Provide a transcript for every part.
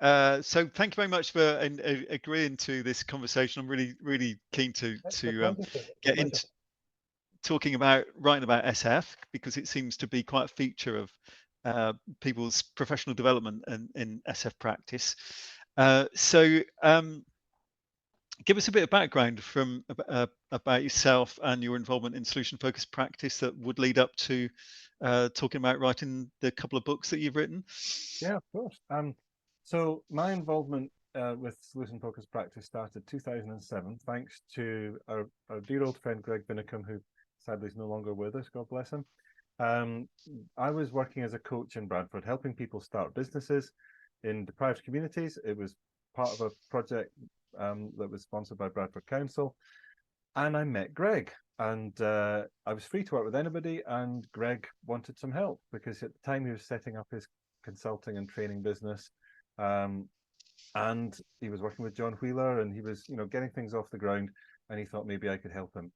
So thank you very much for agreeing to this conversation. I'm really keen to It's a to pleasure, Steve. It's a get pleasure. into talking about writing about SF because it seems to be quite a feature of people's professional development in SF practice. So give us a bit of background from about yourself and your involvement in solution focused practice that would lead up to talking about writing the couple of books that you've written. Yeah, of course. So my involvement with solution focused practice started 2007, thanks to our dear old friend Greg Binnicum, who sadly is no longer with us. God bless him. Um, I was working as a coach in Bradford, helping people start businesses in deprived communities. It was part of a project that was sponsored by Bradford Council, and I met Greg. And I was free to work with anybody, and Greg wanted some help because at the time he was setting up his consulting and training business, um, and he was working with John Wheeler, and he was, getting things off the ground. And he thought maybe I could help him,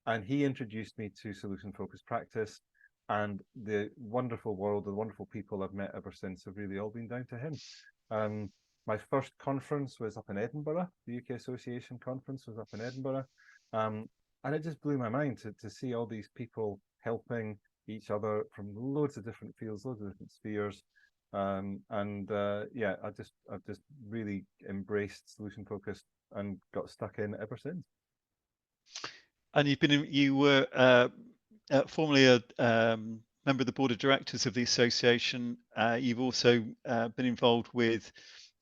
and he introduced me to solution focused practice, and the wonderful world, the wonderful people I've met ever since have really all been down to him. Um, my first conference was up in Edinburgh. The UK Association conference was up in Edinburgh, um, and it just blew my mind to see all these people helping each other from loads of different fields, loads of different spheres. And yeah, I've just really embraced solution focused and got stuck in ever since. And you were formerly a member of the board of directors of the association. You've also been involved with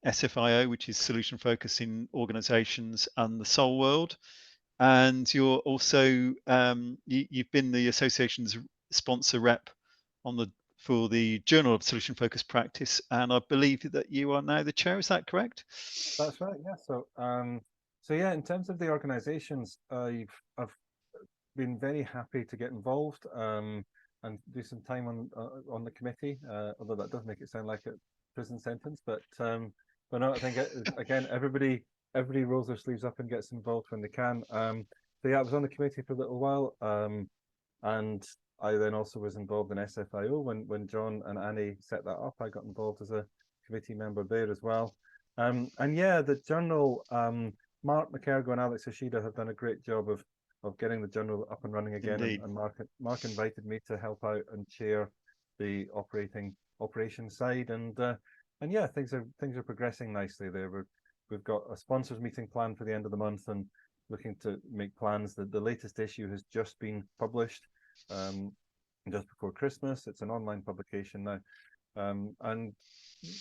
SFIO, which is Solution Focus in Organisations, and the Soul World. And you're also you've been the association's sponsor rep for the Journal of Solution Focused Practice, and I believe that you are now the chair. Is that correct? That's right. Yeah. So yeah, in terms of the organisations, I've been very happy to get involved and do some time on the committee. Although that does make it sound like a prison sentence, but no, I think again everybody rolls their sleeves up and gets involved when they can. So yeah, I was on the committee for a little while, and I then also was involved in SFIO when John and Annie set that up. I got involved as a committee member there as well. And yeah, the journal, Mark McErgo and Alex Ashida have done a great job of getting the journal up and running again. Indeed. And Mark invited me to help out and chair the operation side. And yeah, things are progressing nicely there. We've got a sponsors meeting planned for the end of the month and looking to make plans. The latest issue has just been published just before Christmas. It's an online publication now. And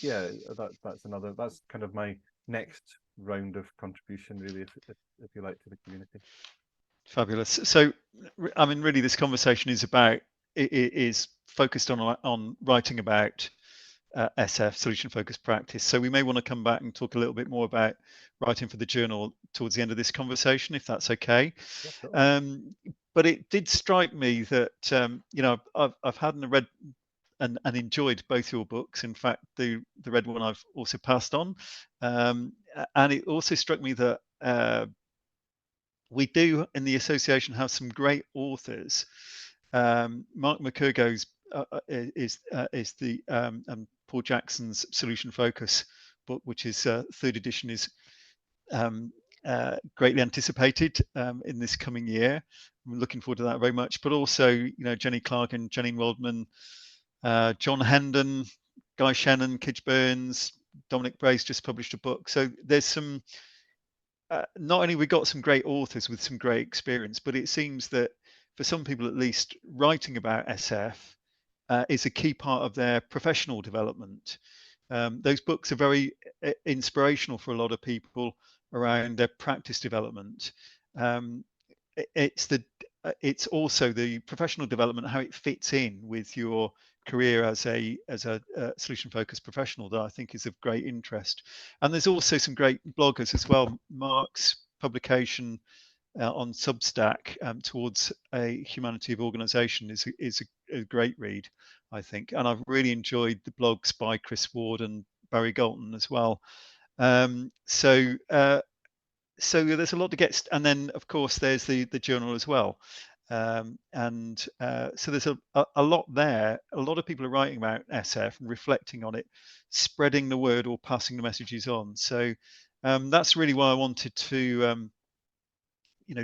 yeah, that's kind of my next round of contribution, really, if you like, to the community. Fabulous. So, I mean, really, this conversation is focused on writing about SF, solution focused practice. So we may want to come back and talk a little bit more about writing for the journal towards the end of this conversation, if that's okay. Yeah, sure. But it did strike me that I've had and read and enjoyed both your books. In fact, the red one I've also passed on, and it also struck me that we do in the association have some great authors. Mark McErgo's is the Paul Jackson's Solution Focus book, which is third edition, is greatly anticipated in this coming year. I'm looking forward to that very much. But also, Jenny Clark and Janine Waldman, John Hendon, Guy Shannon, Kidge Burns, Dominic Brace just published a book. So there's some. Not only we got some great authors with some great experience, but it seems that for some people at least, writing about SF is a key part of their professional development. Those books are very inspirational for a lot of people around their practice development. It's also the professional development, how it fits in with your career as a solution focused professional, that I think is of great interest. And there's also some great bloggers as well. Mark's publication on Substack towards a humanity of organization is a great read, I think. And I've really enjoyed the blogs by Chris Ward and Barry Galton as well. So there's a lot to get, and then of course there's the journal as well. So there's a lot there. A lot of people are writing about SF and reflecting on it, spreading the word or passing the messages on. So that's really why I wanted to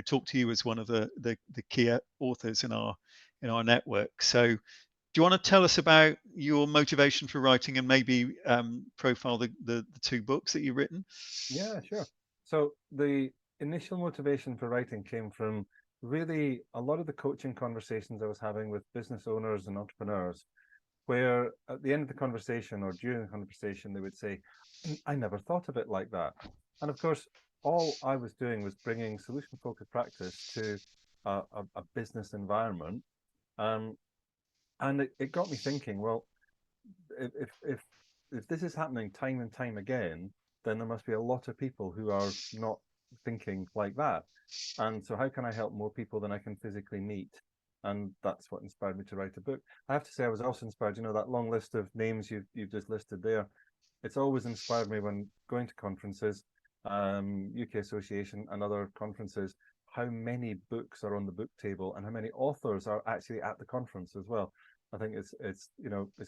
talk to you as one of the key authors in our network. So do you want to tell us about your motivation for writing and maybe profile the two books that you've written? Yeah, sure. So the initial motivation for writing came from really a lot of the coaching conversations I was having with business owners and entrepreneurs, where at the end of the conversation or during the conversation, they would say, I never thought of it like that. And of course, all I was doing was bringing solution focused practice to a business environment. Um, and it got me thinking, well, if, if, if, if this is happening time and time again, then there must be a lot of people who are not thinking like that. And so how can I help more people than I can physically meet? And that's what inspired me to write a book. I have to say I was also inspired, that long list of names you've just listed there. It's always inspired me when going to conferences, UK Association and other conferences, how many books are on the book table and how many authors are actually at the conference as well. I think it's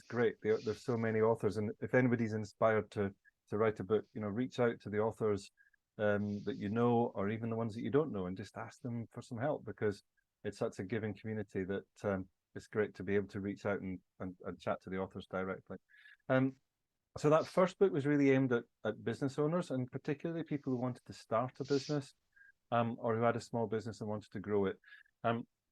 great. There's so many authors, and if anybody's inspired to write a book, reach out to the authors that you know, or even the ones that you don't know, and just ask them for some help, because it's such a giving community that it's great to be able to reach out and chat to the authors directly. So that first book was really aimed at business owners, and particularly people who wanted to start a business, or who had a small business and wanted to grow it.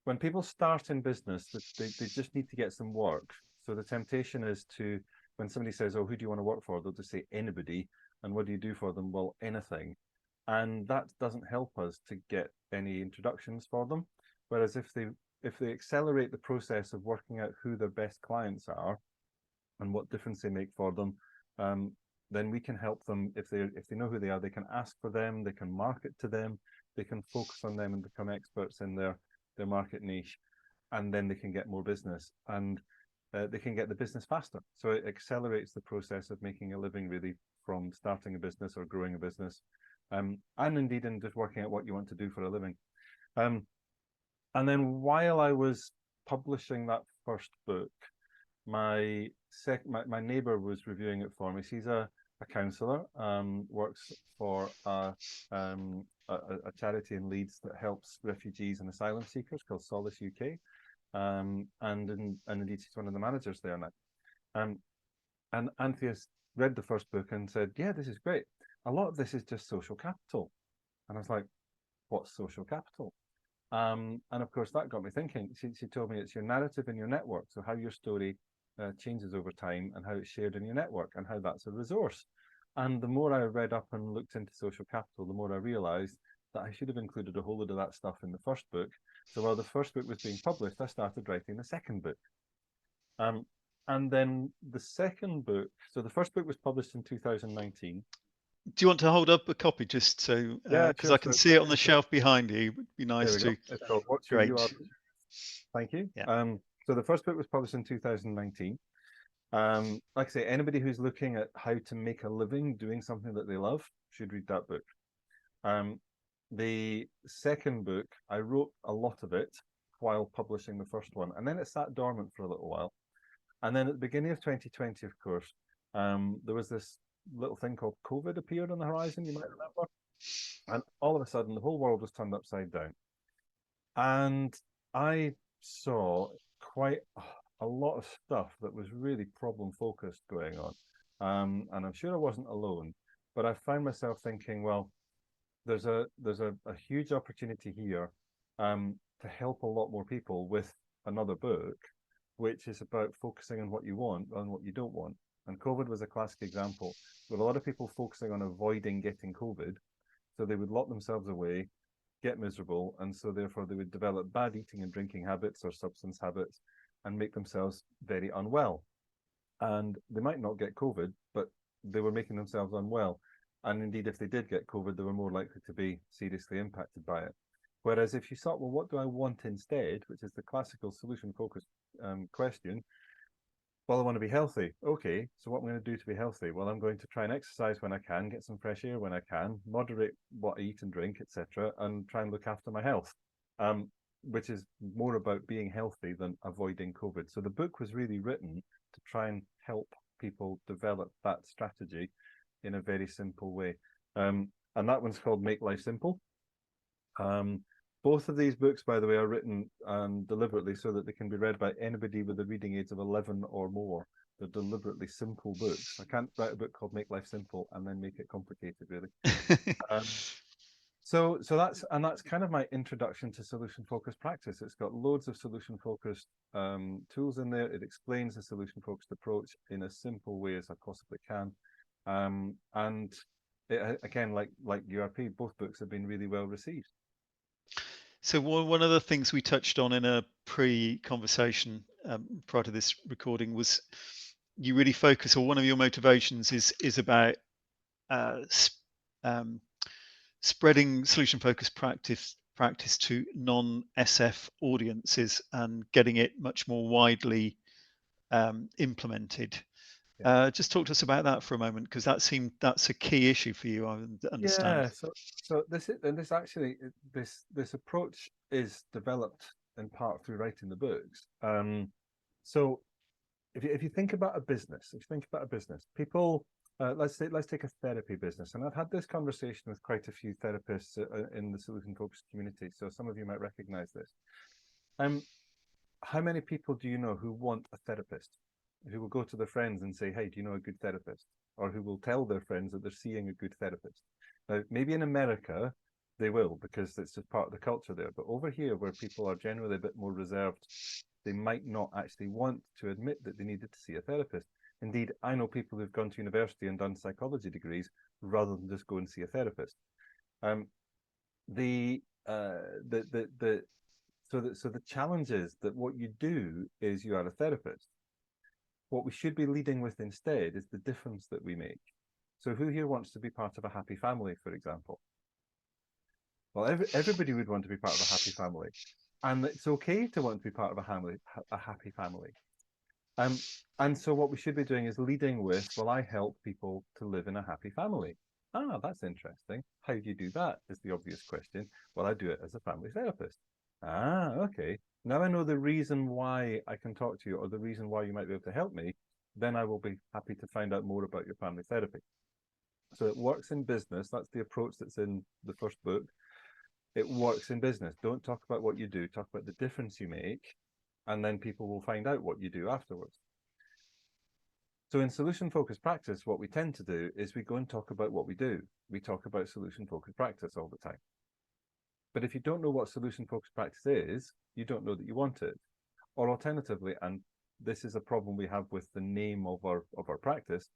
When people start in business, they just need to get some work. So the temptation is to, when somebody says, oh, who do you want to work for? They'll just say anybody. And what do you do for them? Well, anything. And that doesn't help us to get any introductions for them. Whereas if they accelerate the process of working out who their best clients are and what difference they make for them, then we can help them. If they know who they are, they can ask for them, they can market to them, they can focus on them and become experts in their market niche, and then they can get more business, and they can get the business faster. So it accelerates the process of making a living, really, from starting a business or growing a business, and indeed in just working out what you want to do for a living. And then while I was publishing that first book, my neighbor was reviewing it for me. She's a counsellor, works for a charity in Leeds that helps refugees and asylum seekers called Solace UK, and indeed she's one of the managers there now. And Anthea's read the first book and said, yeah, this is great. A lot of this is just social capital. And I was like, what's social capital? And of course that got me thinking. She told me it's your narrative in your network, so how your story changes over time and how it's shared in your network and how that's a resource. And the more I read up and looked into social capital, the more I realized that I should have included a whole load of that stuff in the first book. So while the first book was being published, I started writing the second book. And then the second book, so the first book was published in 2019. Do you want to hold up a copy just so, Yeah, because sure. I can see it on the shelf behind you. It would be nice There we to. go. It's called What's Your Great. URP? Thank you. Yeah. So the first book was published in 2019. Like I say, anybody who's looking at how to make a living doing something that they love should read that book. The second book, I wrote a lot of it while publishing the first one, and then it sat dormant for a little while. And then at the beginning of 2020, of course, there was this little thing called COVID appeared on the horizon, you might remember. And all of a sudden, the whole world was turned upside down. And I saw quite a lot of stuff that was really problem focused going on. And I'm sure I wasn't alone, but I found myself thinking, well, there's a huge opportunity here to help a lot more people with another book, which is about focusing on what you want and what you don't want. And COVID was a classic example, with a lot of people focusing on avoiding getting COVID. So they would lock themselves away, get miserable, and so therefore they would develop bad eating and drinking habits or substance habits and make themselves very unwell. And they might not get COVID, but they were making themselves unwell. And indeed, if they did get COVID, they were more likely to be seriously impacted by it. Whereas if you thought, well, what do I want instead, which is the classical solution-focused question, well, I want to be healthy. Okay, so what am I going to do to be healthy? Well, I'm going to try and exercise when I can, get some fresh air when I can, moderate what I eat and drink, etc., and try and look after my health. which is more about being healthy than avoiding COVID. So the book was really written to try and help people develop that strategy in a very simple way. And that one's called Make Life Simple. Both of these books, by the way, are written deliberately so that they can be read by anybody with a reading age of 11 or more. They're deliberately simple books. I can't write a book called Make Life Simple and then make it complicated, really. So that's kind of my introduction to solution focused practice. It's got loads of solution focused tools in there. It explains the solution focused approach in a simple way as I possibly can. And it, again, like URP, both books have been really well received. So one of the things we touched on in a pre-conversation prior to this recording was you really focus, or one of your motivations is about spreading solution-focused practice to non-SF audiences and getting it much more widely implemented. Yeah. Just talk to us about that for a moment, because that's a key issue for you, I understand. Yeah. So this approach is developed in part through writing the books. So if you think about a business, people. Let's take a therapy business, and I've had this conversation with quite a few therapists in the solution focused community. So some of you might recognize this. How many people do you know who want a therapist, who will go to their friends and say, "Hey, do you know a good therapist?" Or who will tell their friends that they're seeing a good therapist? Now, maybe in America they will, because it's just part of the culture there. But over here, where people are generally a bit more reserved, they might not actually want to admit that they needed to see a therapist. Indeed, I know people who've gone to university and done psychology degrees rather than just go and see a therapist. So the challenge is that what you do is you are a therapist. What we should be leading with instead is the difference that we make. So who here wants to be part of a happy family, for example? Well, everybody would want to be part of a happy family. And it's okay to want to be part of a happy family. And so what we should be doing is leading with, well, I help people to live in a happy family. Ah, that's interesting. How do you do that is the obvious question. Well, I do it as a family therapist. Ah, okay. Now I know the reason why I can talk to you, or the reason why you might be able to help me. Then I will be happy to find out more about your family therapy. So it works in business. That's the approach that's in the first book. It works in business. Don't talk about what you do. Talk about the difference you make, and then people will find out what you do afterwards. So in solution-focused practice, what we tend to do is we go and talk about what we do. We talk about solution-focused practice all the time. But if you don't know what solution-focused practice is, you don't know that you want it. Or alternatively, and this is a problem we have with the name of our practice,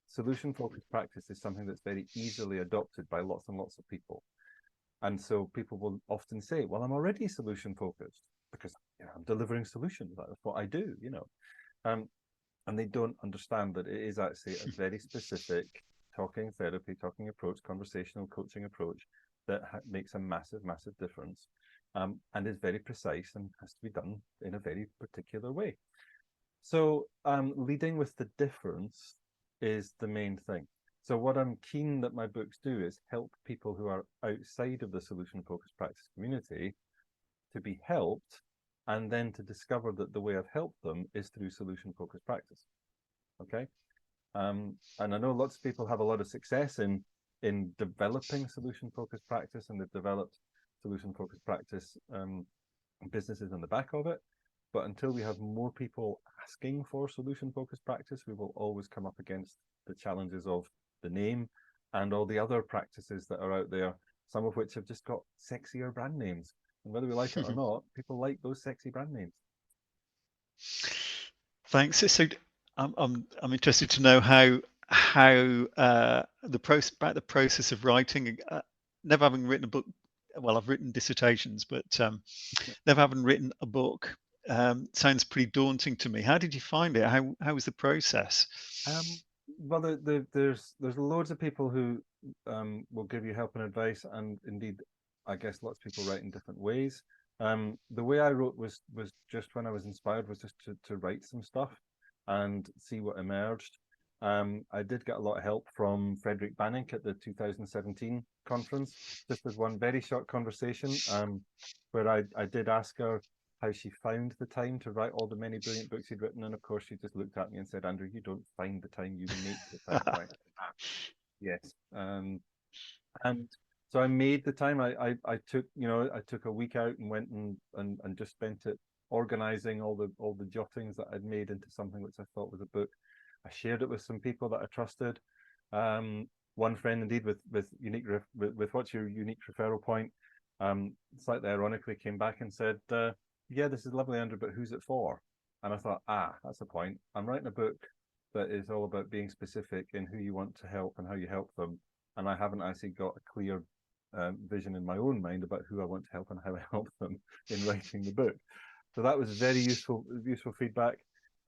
solution-focused practice is something that's very easily adopted by lots and lots of people. And so people will often say, well, I'm already solution-focused because I'm delivering solutions. That's what I do, and they don't understand that it is actually a very specific talking therapy, talking approach, conversational coaching approach that makes a massive, massive difference, and is very precise and has to be done in a very particular way. So leading with the difference is the main thing. So what I'm keen that my books do is help people who are outside of the solution-focused practice community to be helped, and then to discover that the way I've helped them is through solution-focused practice. Okay, and I know lots of people have a lot of success in developing solution-focused practice, and they've developed solution-focused practice businesses on the back of it. But until we have more people asking for solution-focused practice, we will always come up against the challenges of the name and all the other practices that are out there, some of which have just got sexier brand names. And whether we like it or not, people like those sexy brand names. Thanks. So I'm interested to know how the process of writing. Never having written a book, well, I've written dissertations, but never having written a book. Sounds pretty daunting to me. How did you find it? How was the process? Well, there's loads of people who will give you help and advice, and indeed, I guess lots of people write in different ways. The way I wrote was just when I was inspired, was just to write some stuff and see what emerged. I did get a lot of help from Frederick Bannick at the 2017 conference, just with one very short conversation, where I did ask her how she found the time to write all the many brilliant books he'd written. And of course, she just looked at me and said, Andrew, you don't find the time, you make the time. Right? Yes. And so I made the time. I took, I took a week out and went and just spent it organizing all the jottings that I'd made into something which I thought was a book. I shared it with some people that I trusted. One friend, indeed, with what's your unique referral point, slightly ironically came back and said, yeah, this is lovely, Andrew, but who's it for? And I thought, that's the point. I'm writing a book that is all about being specific in who you want to help and how you help them. And I haven't actually got a clear vision in my own mind about who I want to help and how I help them in writing the book. So that was very useful feedback.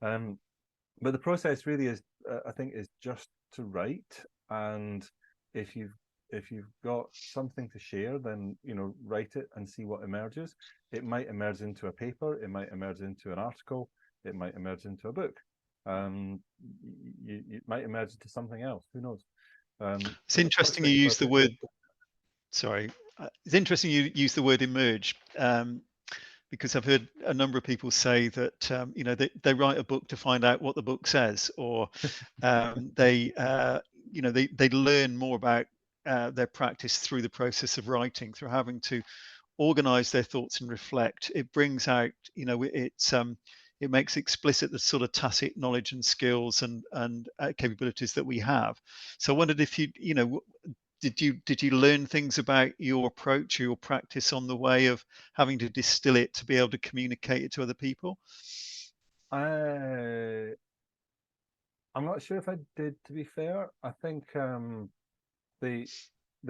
But the process really is, I think, is just to write. And if you've got something to share, then write it and see what emerges. It might emerge into a paper, it might emerge into an article, it might emerge into a book. It might emerge into something else. Who knows? It's interesting you use the word. Sorry, it's interesting you use the word emerge. Because I've heard a number of people say that they write a book to find out what the book says, or they learn more about their practice through the process of writing, through having to organize their thoughts and reflect. It brings out, it makes explicit the sort of tacit knowledge and skills and capabilities that we have. So I wondered if did you learn things about your approach or your practice on the way of having to distill it to be able to communicate it to other people? I'm not sure if I did, to be fair. I think the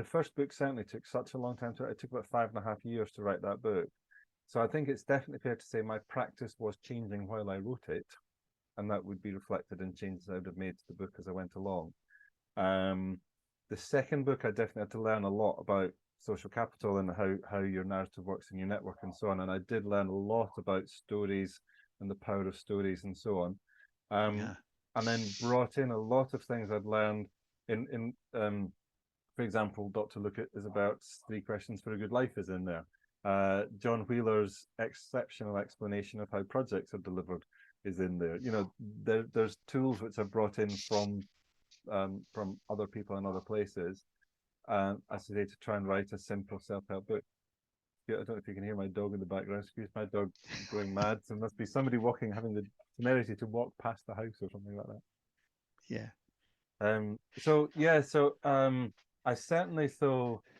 first book certainly took such a long time to write. It took about 5.5 years to write that book. So I think it's definitely fair to say my practice was changing while I wrote it, and that would be reflected in changes I would have made to the book as I went along. The second book, I definitely had to learn a lot about social capital and how your narrative works in your network and so on. And I did learn a lot about stories and the power of stories and so on. And then brought in a lot of things I'd learned in for example, Dr. Lookett is about 3 questions for a good life is in there. John Wheeler's exceptional explanation of how projects are delivered is in there. There's tools which I've brought in from other people in other places, as I say, to try and write a simple self-help book. I don't know if you can hear my dog in the background. Excuse my dog going mad. So there must be somebody having the temerity to walk past the house or something like that. Yeah. I certainly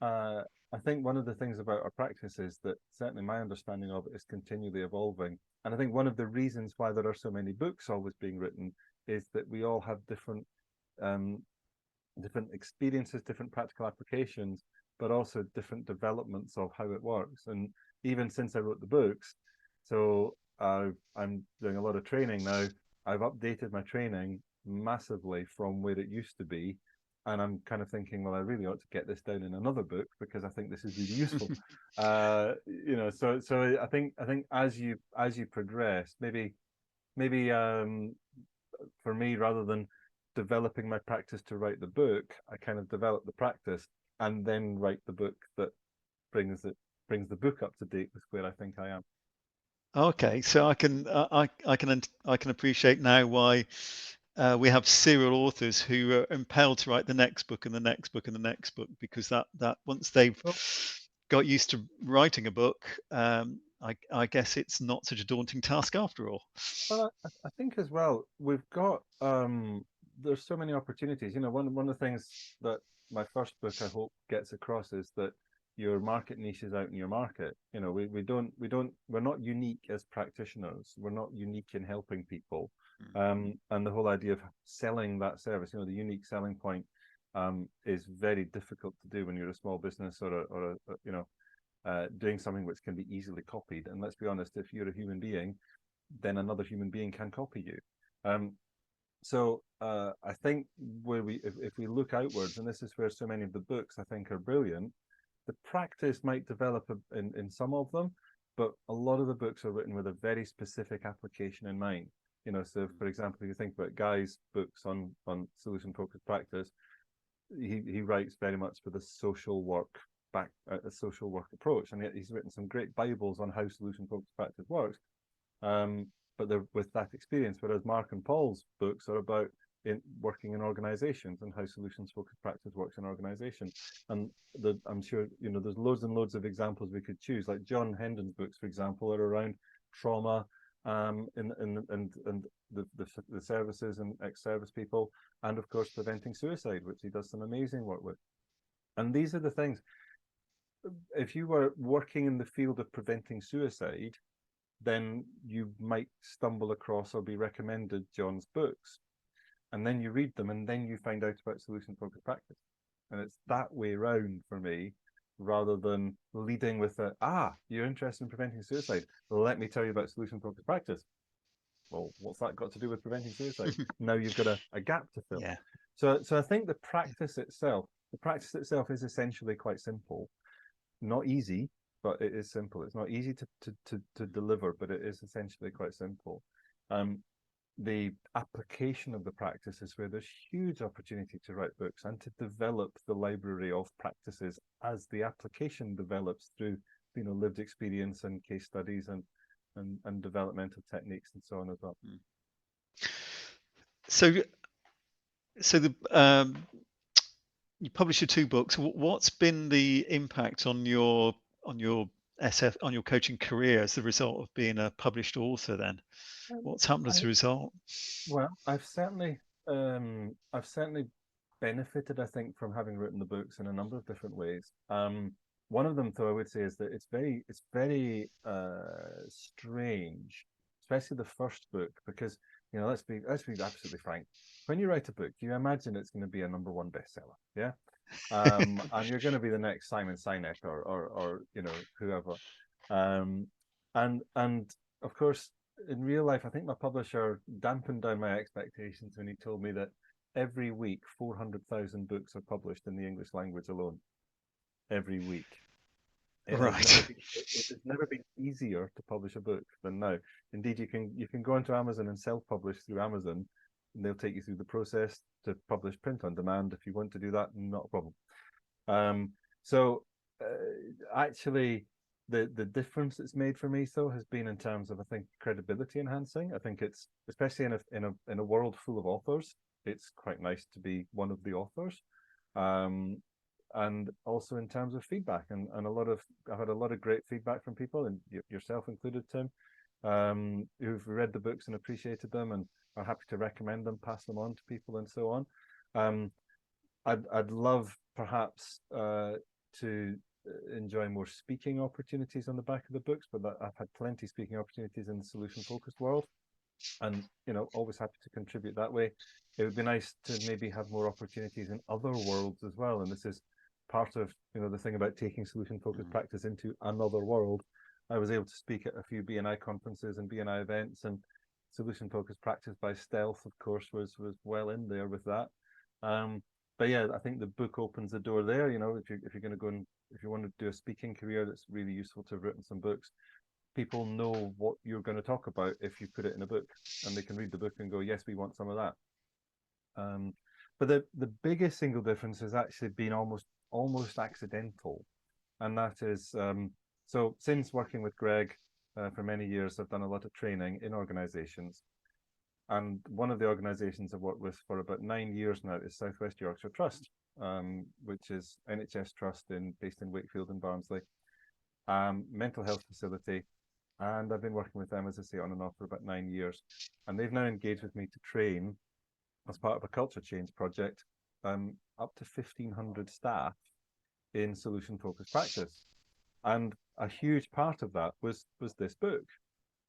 I think one of the things about our practice is that certainly my understanding of it is continually evolving. And I think one of the reasons why there are so many books always being written is that we all have different experiences, different practical applications, but also different developments of how it works. And even since I wrote the books, so I'm doing a lot of training now. I've updated my training massively from where it used to be, and I'm kind of thinking, well, I really ought to get this down in another book because I think this is really useful. So I think as you progress, maybe for me, rather than developing my practice to write the book, I kind of develop the practice and then write the book that brings the book up to date with where I think I am. Okay, so I can appreciate now why we have serial authors who are impelled to write the next book and the next book and the next book, because that once they've got used to writing a book, I guess it's not such a daunting task after all. Well, I think as well, we've got there's so many opportunities. One of the things that my first book I hope gets across is that your market niche is out in your market. We're not unique as practitioners. We're not unique in helping people. And the whole idea of selling that service, the unique selling point, is very difficult to do when you're a small business or doing something which can be easily copied. And let's be honest, if you're a human being, then another human being can copy you. So I think if we look outwards, and this is where so many of the books I think are brilliant, the practice might develop in some of them, but a lot of the books are written with a very specific application in mind. You know, so for example, if you think about Guy's books on solution focused practice, he writes very much with a social work a social work approach, and yet he's written some great Bibles on how solution focused practice works. But they're with that experience, whereas Mark and Paul's books are about working in organizations and how solutions focused practice works in organizations. And I'm sure, you know, there's loads and loads of examples we could choose. Like John Hendon's books, for example, are around trauma, and the services and ex-service people, and of course preventing suicide, which he does some amazing work with. And these are the things. If you were working in the field of preventing suicide, then you might stumble across or be recommended John's books, and then you read them, and then you find out about solution focused practice. And it's that way round for me, rather than leading with you're interested in preventing suicide, let me tell you about solution focused practice. Well, what's that got to do with preventing suicide? Now you've got a gap to fill. Yeah. So I think the practice itself is essentially quite simple. Not easy, but it is simple. It's not easy to deliver, but it is essentially quite simple. The application of the practice is where there's huge opportunity to write books and to develop the library of practices as the application develops through, you know, lived experience and case studies and developmental techniques and so on as well. So the you published your 2 books. What's been the impact on your coaching career as the result of being a published author then? What's happened as a result? Well, I've certainly benefited, I think, from having written the books in a number of different ways. One of them, though, I would say, is that it's very strange, especially the first book, because, you know, let's be absolutely frank. When you write a book, you imagine it's going to be a #1 bestseller, yeah, and you're going to be the next Simon Sinek or you know, whoever, and of course, in real life, I think my publisher dampened down my expectations when he told me that every week 400,000 books are published in the English language alone. Every week. Right. It's never been easier to publish a book than now. Indeed, you can go onto Amazon and self-publish through Amazon, and they'll take you through the process to publish print on demand. If you want to do that, not a problem. Actually, the difference it's made for me, though, has been in terms of, I think, credibility enhancing. I think it's, especially in a world full of authors, it's quite nice to be one of the authors. And also in terms of feedback, and I've had a lot of great feedback from people, and yourself included, Tim, who've read the books and appreciated them and are happy to recommend them, pass them on to people, and so on. I'd love perhaps to enjoy more speaking opportunities on the back of the books, but I've had plenty speaking opportunities in the solution focused world, and, you know, always happy to contribute that way. It would be nice to maybe have more opportunities in other worlds as well, and this is part of, you know, the thing about taking solution focused practice into another world. I was able to speak at a few BNI conferences and BNI events, and solution focused practice by stealth, of course, was well in there with that. But yeah, I think the book opens the door there. You know, if you're going to go and if you want to do a speaking career, that's really useful to have written some books. People know what you're going to talk about if you put it in a book, and they can read the book and go, yes, we want some of that. But the biggest single difference has actually been almost accidental, and that is, so since working with Greg for many years, I've done a lot of training in organizations, and one of the organizations I've worked with for about 9 years now is South West Yorkshire Trust, which is NHS Trust based in Wakefield and Barnsley, mental health facility, and I've been working with them, as I say, on and off for about 9 years, and they've now engaged with me to train as part of a culture change project, up to 1,500 staff in solution focused practice. And a huge part of that was this book,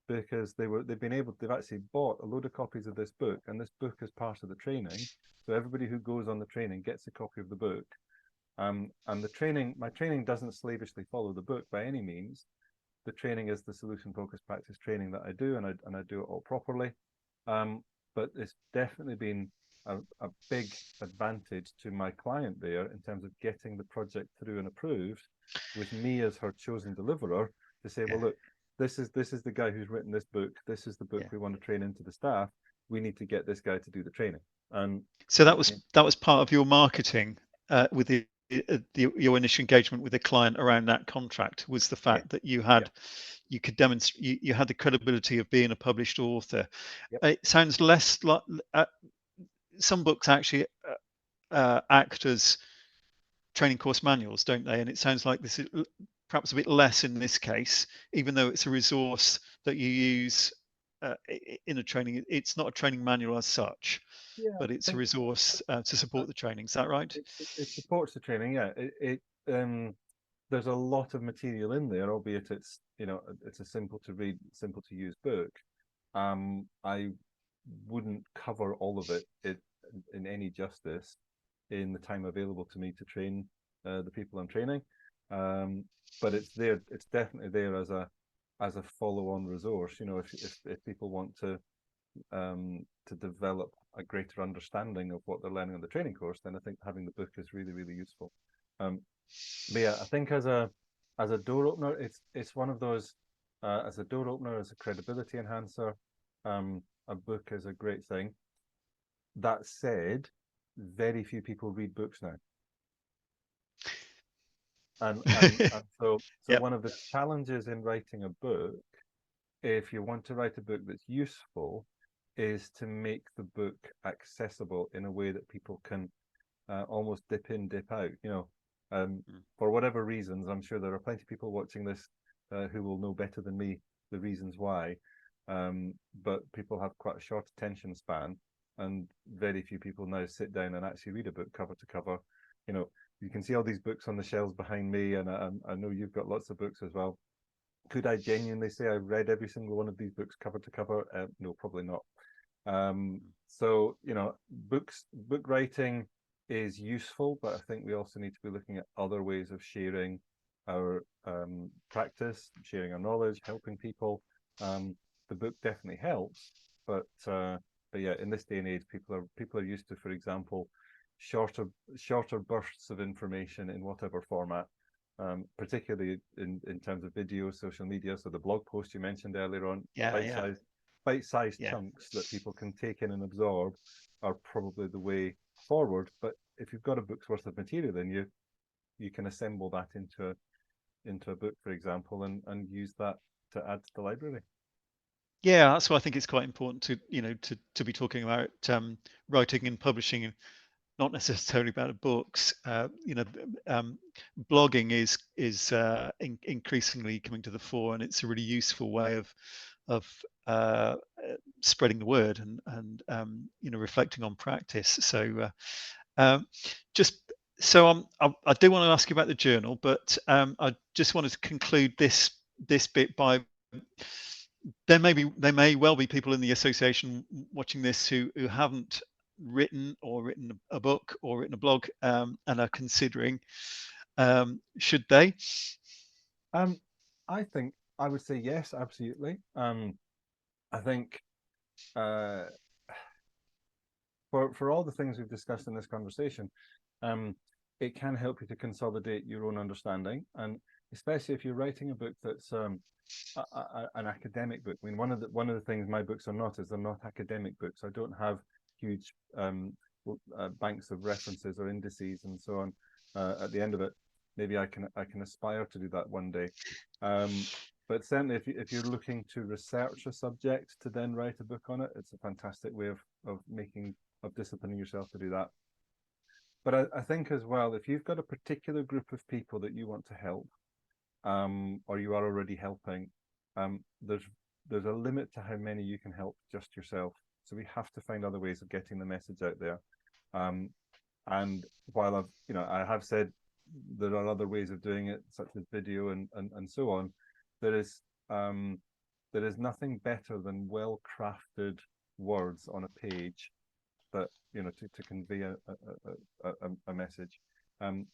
because they've actually bought a load of copies of this book, and this book is part of the training. So everybody who goes on the training gets a copy of the book. And my training doesn't slavishly follow the book by any means. The training is the solution focused practice training that I do, and I do it all properly. But it's definitely been a big advantage to my client there in terms of getting the project through and approved, with me as her chosen deliverer, to say, well, look, this is the guy who's written this book. This is the book Yeah. we want to train into the staff. We need to get this guy to do the training. And So that was part of your marketing with your initial engagement with the client around that contract, was the fact that you could demonstrate you had the credibility of being a published author. Yep. It sounds less like some books actually act as training course manuals, don't they? And it sounds like this is perhaps a bit less in this case, even though it's a resource that you use in a training. It's not a training manual as such, Yeah, but I it's a think resource to support the training. Is that right? it supports the training. Yeah, there's a lot of material in there, albeit it's a simple to read, simple to use book. I wouldn't cover all of it in any justice in the time available to me to train the people I'm training. But it's there. It's definitely there as a follow-on resource. If people want to develop a greater understanding of what they're learning on the training course, then I think having the book is really, really useful. But yeah, I think as a door opener, it's one of those as a door opener, as a credibility enhancer. A book is a great thing. That said, very few people read books now. And so Yep. one of the challenges in writing a book, if you want to write a book that's useful, is to make the book accessible in a way that people can almost dip in, dip out. For whatever reasons, I'm sure there are plenty of people watching this who will know better than me the reasons why. But people have quite a short attention span, and very few people now sit down and actually read a book cover to cover. You can see all these books on the shelves behind me, and I know you've got lots of books as well. Could I genuinely say I've read every single one of these books cover to cover? No, probably not. So book writing is useful, but I think we also need to be looking at other ways of sharing our practice, sharing our knowledge, helping people. The book definitely helps, but yeah, in this day and age, people are used to, for example, shorter bursts of information in whatever format. Particularly in terms of video, social media. So the blog post you mentioned earlier on, bite-sized chunks that people can take in and absorb are probably the way forward. But if you've got a book's worth of material, then you can assemble that into a book, for example, and use that to add to the library. Yeah, that's why I think it's quite important to be talking about writing and publishing, not necessarily about books. Blogging is increasingly coming to the fore, and it's a really useful way of spreading the word and reflecting on practice. So just so I do want to ask you about the journal, but I just wanted to conclude this bit by there may well be people in the association watching this who haven't written a book or written a blog and are considering. Should they? I think I would say yes, absolutely. I think for all the things we've discussed in this conversation, it can help you to consolidate your own understanding, and especially if you're writing a book that's an academic book. I mean, one of the things my books are not is they're not academic books. I don't have huge banks of references or indices and so on at the end of it. Maybe I can aspire to do that one day. But certainly, if you're looking to research a subject to then write a book on it, it's a fantastic way of disciplining yourself to do that. But I think as well, if you've got a particular group of people that you want to help, or you are already helping, there's a limit to how many you can help just yourself. So we have to find other ways of getting the message out there. And while I have said there are other ways of doing it, such as video and so on, there is nothing better than well-crafted words on a page that to convey a message.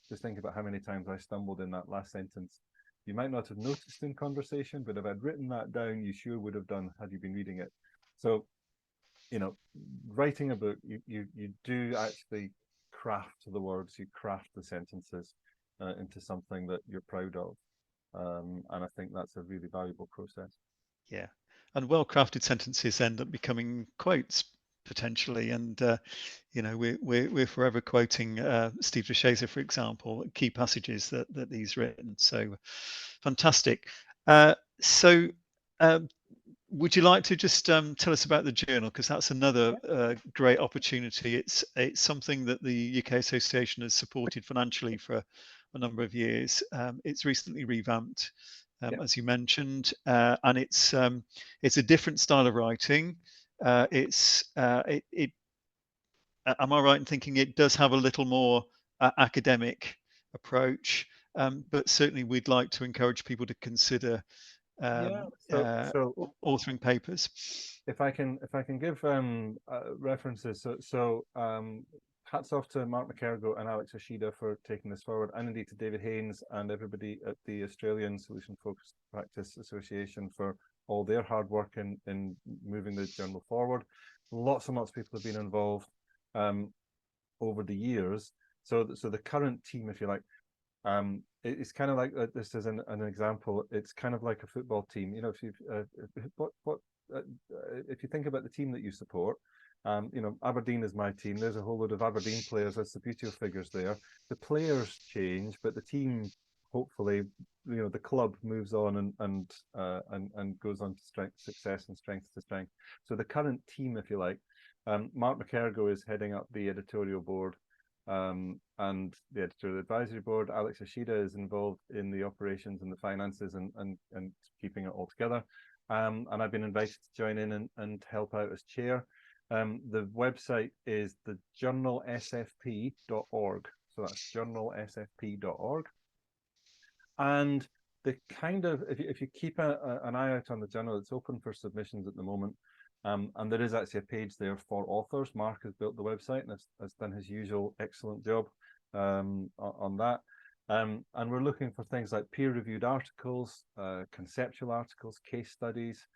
Just think about how many times I stumbled in that last sentence. You might not have noticed in conversation, but if I'd written that down, you sure would have done had you been reading it. So, writing a book, you do actually craft the words, you craft the sentences into something that you're proud of. and I think that's a really valuable process. Yeah, and well-crafted sentences end up becoming quotes potentially, and we're forever quoting Steve DeShazer, for example, key passages that he's written. So fantastic. So would you like to just tell us about the journal, because that's another great opportunity. It's something that the UK Association has supported financially for a number of years. It's recently revamped, as you mentioned, and it's a different style of writing. Am I right in thinking it does have a little more academic approach? But certainly, we'd like to encourage people to consider authoring papers. If I can give references, hats off to Mark McErgo and Alex Ashida for taking this forward, and indeed to David Haynes and everybody at the Australian Solution Focused Practice Association for all their hard work in moving the journal forward. Lots and lots of people have been involved over the years. So the current team, if you like, it's kind of like this is an example. It's kind of like a football team. You know, if you if you think about the team that you support, Aberdeen is my team. There's a whole load of Aberdeen players. That's the beauty of figures there. The players change, but the team, hopefully, the club moves on and goes on to success and strength to strength. So the current team, if you like, Mark McErgo is heading up the editorial board. And the editorial advisory board. Alex Ashida is involved in the operations and the finances and keeping it all together. And I've been invited to join in and help out as chair. The website is the journalsfp.org. So that's journalsfp.org. And the kind of, if you keep an eye out on the journal, it's open for submissions at the moment. And there is actually a page there for authors. Mark has built the website and has done his usual excellent job on that. And we're looking for things like peer-reviewed articles, conceptual articles, case studies,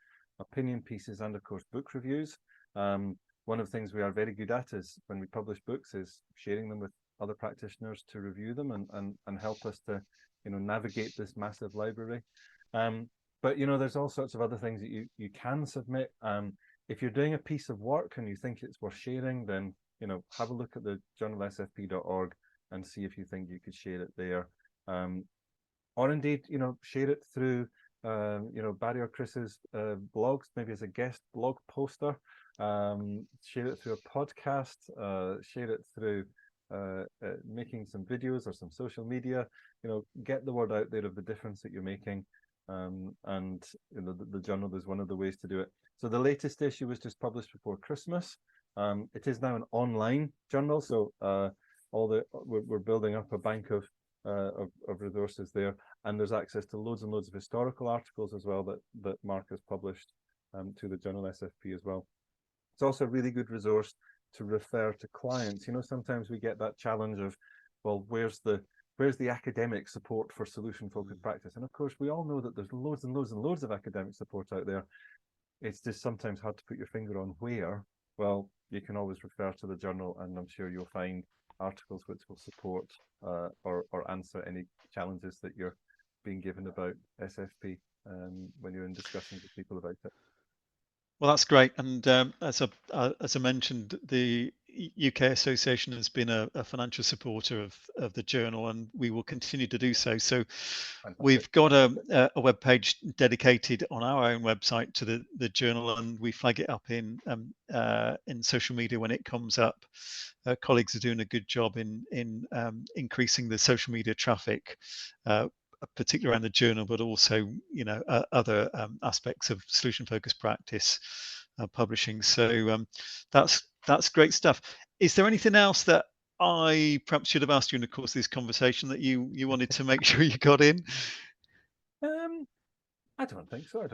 opinion pieces, and of course book reviews. One of the things we are very good at is when we publish books is sharing them with other practitioners to review them and help us to navigate this massive library. But there's all sorts of other things that you can submit. If you're doing a piece of work and you think it's worth sharing, then have a look at the journalsfp.org and see if you think you could share it there, or indeed share it through Barry or Chris's blogs, maybe as a guest blog poster. Share it through a podcast. Share it through making some videos or some social media. Get the word out there of the difference that you're making. And the journal is one of the ways to do it. So the latest issue was just published before Christmas. It is now an online journal, so we're building up a bank of resources there, and there's access to loads and loads of historical articles as well that Mark has published to the Journal SFP as well. It's also a really good resource to refer to clients. Sometimes we get that challenge of, well, where's the academic support for solution-focused practice? And of course, we all know that there's loads and loads and loads of academic support out there. It's just sometimes hard to put your finger on where. Well, you can always refer to the journal, and I'm sure you'll find articles which will support or answer any challenges that you're being given about SFP when you're in discussions with people about it. Well, that's great. And as I mentioned, the UK Association has been a financial supporter of the journal, and we will continue to do so. So Fantastic. We've got a web page dedicated on our own website to the journal, and we flag it up in social media when it comes up. Colleagues are doing a good job in increasing the social media traffic, particularly around the journal, but also other aspects of solution-focused practice publishing. So that's great stuff. Is there anything else that I perhaps should have asked you in the course of this conversation that you wanted to make sure you got in? I don't think so. I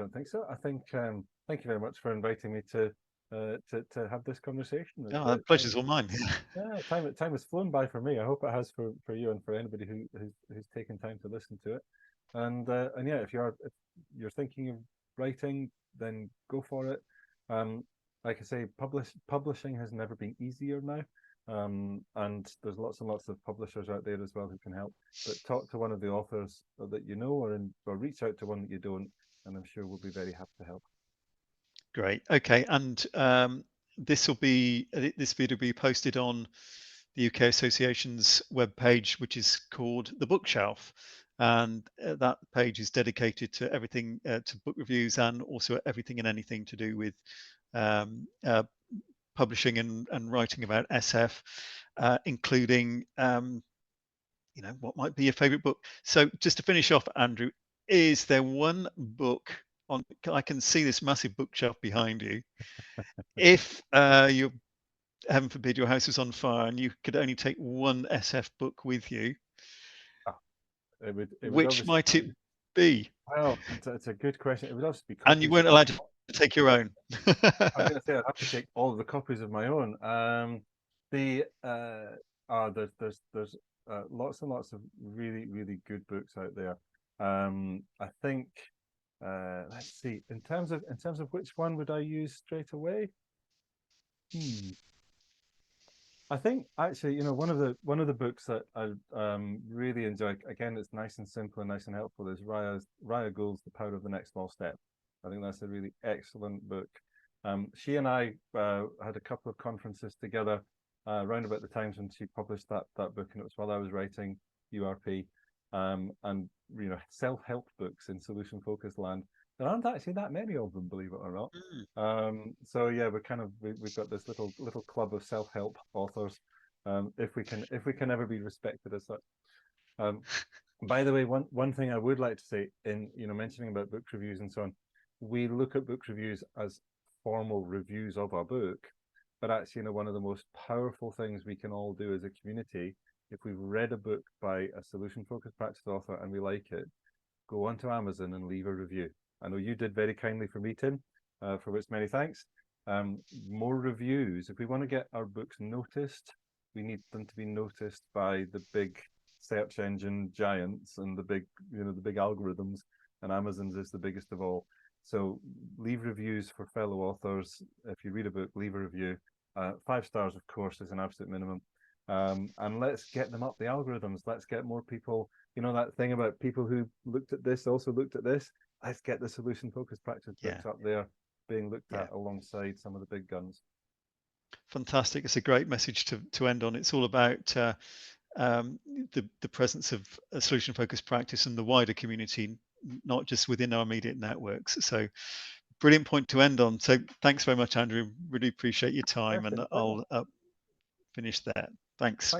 think thank you very much for inviting me to have this conversation. Oh, the pleasure's all mine. Yeah, time has flown by for me. I hope it has for you and for anybody who's taken time to listen to it. And yeah, if you're thinking of writing, then go for it. Like I say, publishing has never been easier now. And there's lots and lots of publishers out there as well who can help. But talk to one of the authors that you know, or reach out to one that you don't, and I'm sure we'll be very happy to help. Great. Okay, and this video will be posted on the UK Association's webpage, which is called The Bookshelf, and that page is dedicated to everything to book reviews and also everything and anything to do with publishing and writing about SF, including what might be your favourite book. So just to finish off, Andrew, is there one book on? I can see this massive bookshelf behind you. If you, heaven forbid, your house was on fire and you could only take one SF book with you, which might it be? Well, it's a good question. It would obviously be copies. And you weren't allowed to take your own. I was going to say I'd have to take all of the copies of my own. There's lots and lots of really, really good books out there. I think let's see. In terms of which one would I use straight away? I think actually, one of the books that I really enjoy, again, it's nice and simple and nice and helpful, is Raya Gould's The Power of the Next Small Step. I think that's a really excellent book. She and I had a couple of conferences together around about the times when she published that book, and it was while I was writing URP. And self-help books in solution-focused land. There aren't actually that many of them, believe it or not. So yeah, we've got this little club of self-help authors. If we can ever be respected as such. By the way, one thing I would like to say, in mentioning about book reviews and so on, we look at book reviews as formal reviews of our book, but actually, one of the most powerful things we can all do as a community, if we've read a book by a solution-focused practice author and we like it, go onto Amazon and leave a review. I know you did very kindly for me, Tim, for which many thanks. More reviews. If we want to get our books noticed, we need them to be noticed by the big search engine giants and the big algorithms, and Amazon's is the biggest of all. So leave reviews for fellow authors. If you read a book, leave a review. 5 stars, of course, is an absolute minimum. And let's get them up the algorithms. Let's get more people, that thing about people who looked at this also looked at this. Let's get the solution-focused practice books up there being looked at alongside some of the big guns. Fantastic. It's a great message to end on. It's all about the presence of a solution-focused practice and the wider community, not just within our immediate networks. So brilliant point to end on. So thanks very much, Andrew. Really appreciate your time. And I'll finish there. Thanks.